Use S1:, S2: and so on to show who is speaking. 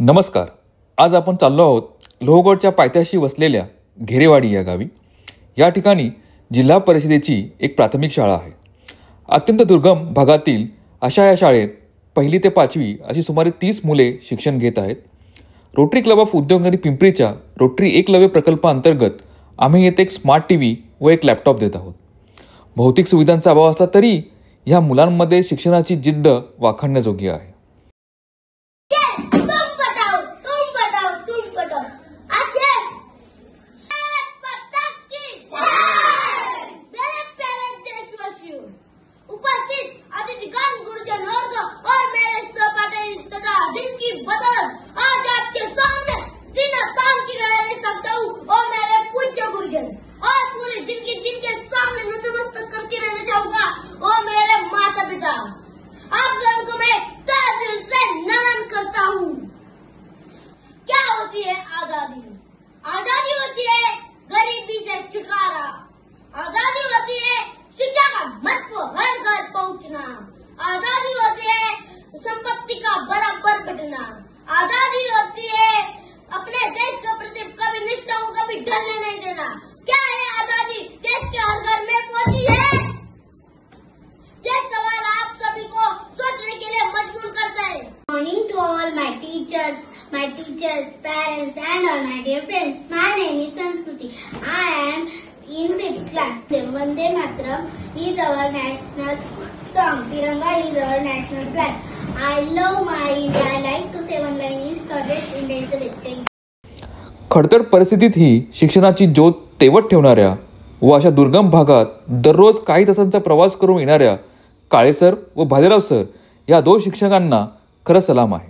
S1: नमस्कार. आज आपण चाललो आहोत लोहगडच्या पायथ्याशी वसलेल्या घेरेवाडी या गावी. या ठिकाणी जिल्हा परिषदेची एक प्राथमिक शाळा आहे. अत्यंत दुर्गम भागातील अशा या शाळेत 1ली ते 5वी अशी सुमारे 30 मुले शिक्षण घेत आहेत. रोटरी क्लब ऑफ उद्योगनगरी पिंपरीच्या रोटरी एकलव्य प्रकल्पाअंतर्गत आम्ही येथे एक स्मार्ट टीव्ही व एक लॅपटॉप देत आहोत. भौतिक सुविधांचा अभाव असला तरी ह्या मुलांमध्ये शिक्षणाची जिद्द वाखाणण्याजोगी आहे.
S2: आजादी होती है गरीबी से छुटकारा, आजादी होती है शिक्षा का महत्व हर घर पहुंचना, आजादी होती है संपत्ति का बराबर बंटना, आजादी होती है अपने देश के प्रति कभी निष्ठा को कभी ढलने नहीं देना. क्या है आजादी देश के हर घर में पहुंची है? ये सवाल आप सभी को सोचने के लिए मजबूर करता है. Morning to all my teachers, parents and all my dear friends. My name is Sanskriti. I am in 5th class. Vande Mataram is our national song. Tiranga is our national flag. I love my India. I like to say one line is Swadesh India is the best.
S1: खडतर परिस्थितीत ही शिक्षणाची ज्योत तेवत ठेवणाऱ्या व अशा दुर्गम भागात दररोज काही तासांचा प्रवास करून येणाऱ्या काळे सर व भालेराव सर या 2 शिक्षकांना खरं सलाम आहे.